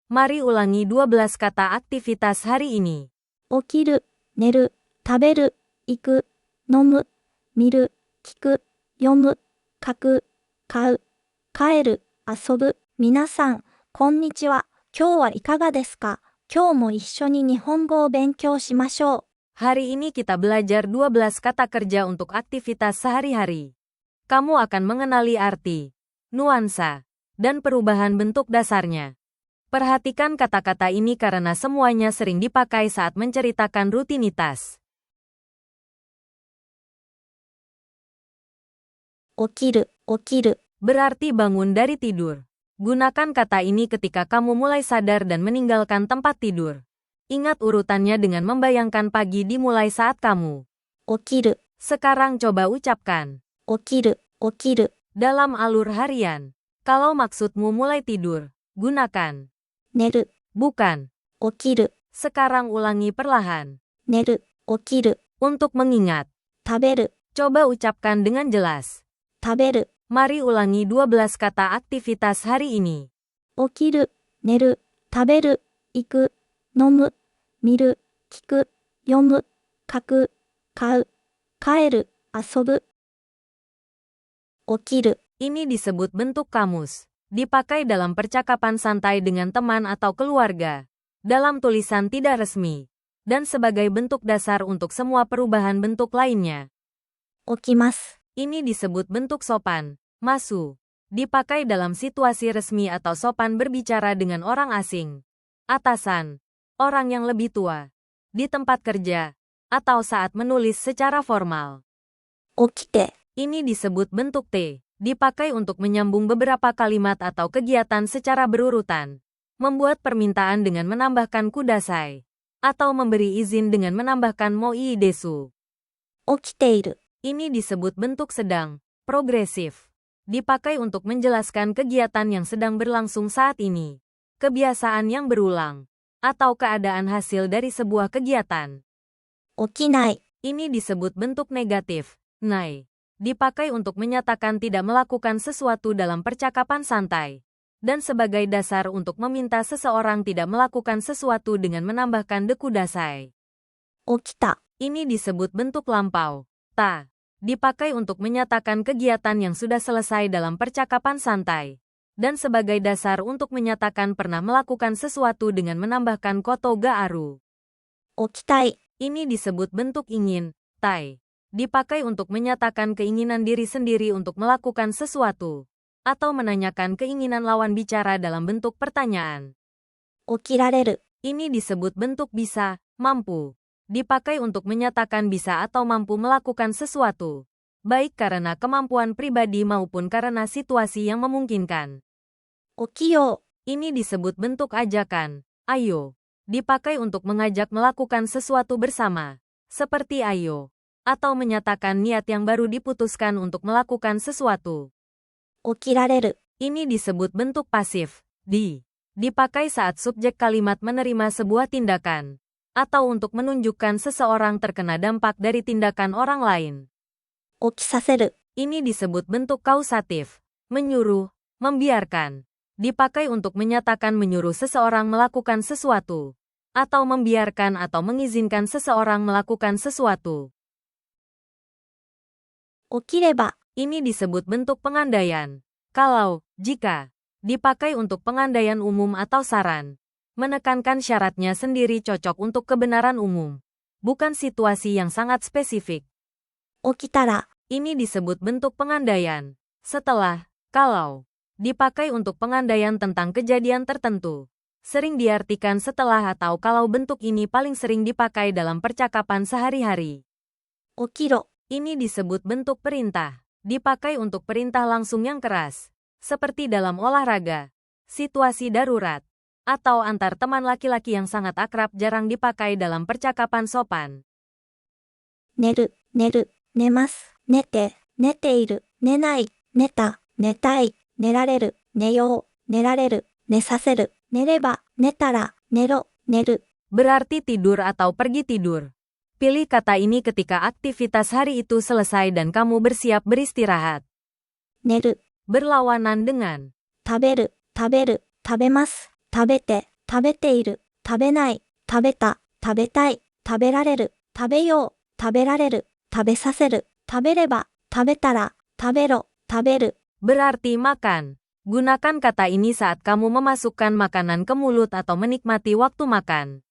Mari ulangi 12 kata aktivitas hari ini. 起きる、寝る、食べる、行く、飲む、見る、聞く、読む、書く、買う、帰る、遊ぶ。皆さん、こんにちは。今日はいかがですか？今日も一緒に日本語を勉強しましょう。Hari ini kita belajar 12 kata kerja untuk aktivitas sehari-hari. Kamu akan mengenali arti, nuansa, dan perubahan bentuk dasarnya. Perhatikan kata-kata ini karena semuanya sering dipakai saat menceritakan rutinitas. 起きる、起きる。 Berarti bangun dari tidur. Gunakan kata ini ketika kamu mulai sadar dan meninggalkan tempat tidur. Ingat urutannya dengan membayangkan pagi dimulai saat kamu 起きる、 sekarang coba ucapkan 起きる、起きる。 dalam alur harian. Kalau maksudmu mulai tidur, gunakan 寝る、 bukan. 起きる、 Sekarang ulangi perlahan. 寝る、起きる。 Untuk mengingat, 食べる、 coba ucapkan dengan jelas. 食べる。 Mari ulangi 12 kata aktivitas hari ini. 起きる、寝る、食べる、行く、飲む、見る、聞く、読む、書く、買う、帰る、遊ぶ。起きる。 Ini disebut bentuk kamus. Dipakai dalam percakapan santai dengan teman atau keluarga. Dalam tulisan tidak resmi. Dan sebagai bentuk dasar untuk semua perubahan bentuk lainnya. 起きます。 Ini disebut bentuk sopan, masu. Dipakai dalam situasi resmi atau sopan berbicara dengan orang asing, atasan, orang yang lebih tua, di tempat kerja, atau saat menulis secara formal. 起きて。 Ini disebut bentuk T. Dipakai untuk menyambung beberapa kalimat atau kegiatan secara berurutan. Membuat permintaan dengan menambahkan kudasai. Atau memberi izin dengan menambahkan moi desu. 起きている。 Ini disebut bentuk sedang, progresif. Dipakai untuk menjelaskan kegiatan yang sedang berlangsung saat ini. Kebiasaan yang berulang. Atau keadaan hasil dari sebuah kegiatan. 起きない。 Ini disebut bentuk negatif, nai. Dipakai untuk menyatakan tidak melakukan sesuatu dalam percakapan santai. Dan sebagai dasar untuk meminta seseorang tidak melakukan sesuatu dengan menambahkan dekudasai. 起きた。 Ini disebut bentuk lampau, ta. Dipakai untuk menyatakan kegiatan yang sudah selesai dalam percakapan santai. Dan sebagai dasar untuk menyatakan pernah melakukan sesuatu dengan menambahkan koto ga aru. 起きたい。 Ini disebut bentuk ingin, tai. Dipakai untuk menyatakan keinginan diri sendiri untuk melakukan sesuatu. Atau menanyakan keinginan lawan bicara dalam bentuk pertanyaan. 起きられる。 Ini disebut bentuk bisa, mampu. Dipakai untuk menyatakan bisa atau mampu melakukan sesuatu. Baik karena kemampuan pribadi maupun karena situasi yang memungkinkan. 起きよう。 Ini disebut bentuk ajakan, ayo. Dipakai untuk mengajak melakukan sesuatu bersama. Seperti ayo. Atau menyatakan niat yang baru diputuskan untuk melakukan sesuatu. 起きられる。 Ini disebut bentuk pasif, di. Dipakai saat subjek kalimat menerima sebuah tindakan. Atau untuk menunjukkan seseorang terkena dampak dari tindakan orang lain. 起きさせる。 Ini disebut bentuk kausatif, menyuruh, membiarkan. Dipakai untuk menyatakan menyuruh seseorang melakukan sesuatu. Atau membiarkan atau mengizinkan seseorang melakukan sesuatu. 起きれば。 Ini disebut bentuk pengandaian. Kalau, jika, dipakai untuk pengandaian umum atau saran. Menekankan syaratnya sendiri cocok untuk kebenaran umum. Bukan situasi yang sangat spesifik. 起きたら。 Ini disebut bentuk pengandaian. Setelah, kalau, dipakai untuk pengandaian tentang kejadian tertentu. Sering diartikan setelah atau kalau bentuk ini paling sering dipakai dalam percakapan sehari-hari. 起きろ。 Ini disebut bentuk perintah. Dipakai untuk perintah langsung yang keras. Seperti dalam olahraga, situasi darurat, atau antar teman laki-laki yang sangat akrab jarang dipakai dalam percakapan sopan. 寝る、寝る、寝ます、寝て、寝ている、寝ない、寝た、寝たい、寝られる、寝よう、寝られる、寝させる、寝れば、寝たら、寝ろ、寝る。 Berarti tidur atau pergi tidur. Pilih kata ini ketika aktivitas hari itu selesai dan kamu bersiap beristirahat. 寝る。 Berlawanan dengan 食べる、食べる、食べます、食べて、食べている、食べない、食べた、食べたい、食べられる、食べよう、食べられる、食べさせる、食べれば、食べたら、食べろ、食べる。 berarti makan. Gunakan kata ini saat kamu memasukkan makanan ke mulut atau menikmati waktu makan.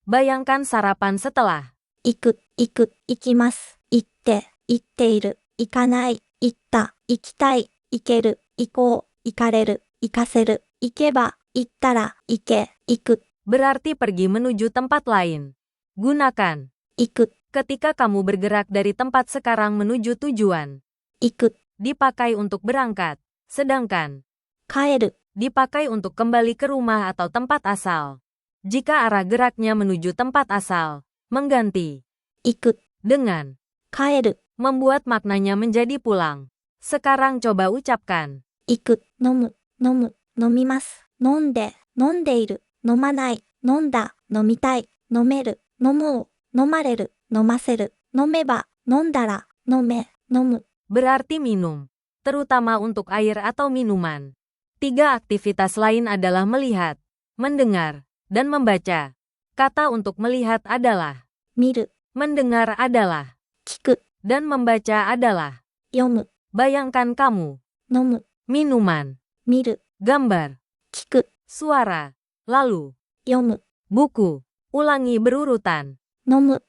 Bayangkan sarapan setelah. 行く、行く、行きます。行って、行っている、行かない、行った、行きたい、行ける、行こう、行かれる、行かせる、行けば、行ったら、行け、行く。 Berarti pergi menuju tempat lain. Gunakan. 行く、 Ketika kamu bergerak dari tempat sekarang menuju tujuan. 行く、 Dipakai untuk berangkat. Sedangkan 帰る、 dipakai untuk kembali ke rumah atau tempat asal. Jika arah geraknya menuju tempat asal, mengganti 行く、 dengan 帰る、 membuat maknanya menjadi pulang. Sekarang coba ucapkan. 行く、飲む、飲む、飲みます。飲んで、飲んでいる、飲まない、飲んだ、飲みたい、飲める、飲もう、飲まれる、飲ませる、飲めば、飲んだら、飲め、飲む。 Berarti minum, terutama untuk air atau minuman. 3 aktivitas lain adalah melihat, mendengar, dan membaca. Kata untuk melihat adalah 見る、 mendengar adalah 聞く、 dan membaca adalah 読む、 bayangkan kamu 飲む、 minuman, 見る、 gambar, 聞く、 suara, lalu 読む、 buku. Ulangi berurutan. 飲む、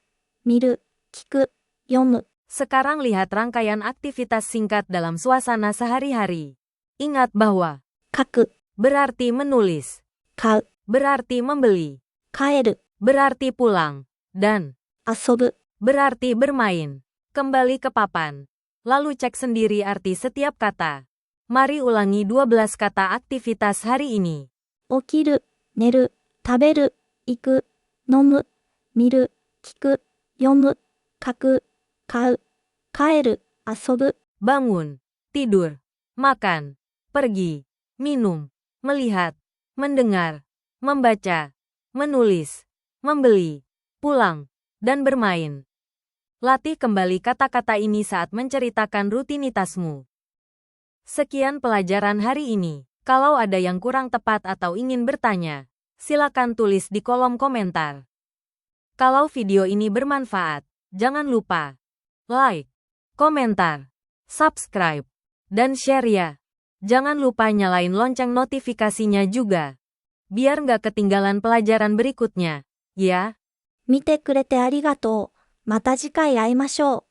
見る、聞く、読む。 Sekarang lihat rangkaian aktivitas singkat dalam suasana sehari-hari. Ingat bahwa 書く、 berarti menulis, 買う、 berarti membeli, 帰る、 berarti pulang, dan 遊ぶ、 berarti bermain. Kembali ke papan. Lalu cek sendiri arti setiap kata. Mari ulangi 12 kata aktivitas hari ini. 起きる、寝る、食べる、行く、飲む、見る、聞く、読む、書く、買う、帰る、遊ぶ。 Bangun, tidur, makan, pergi, minum, melihat, mendengar, membaca, menulis, membeli, pulang, dan bermain. Latih kembali kata-kata ini saat menceritakan rutinitasmu. Sekian pelajaran hari ini. Kalau ada yang kurang tepat atau ingin bertanya, silakan tulis di kolom komentar. Kalau video ini bermanfaat, jangan lupa like, komentar, subscribe, dan share ya. Jangan lupa nyalain lonceng notifikasinya juga, biar nggak ketinggalan pelajaran berikutnya, ya. 見てくれてありがとう。また次回会いましょう。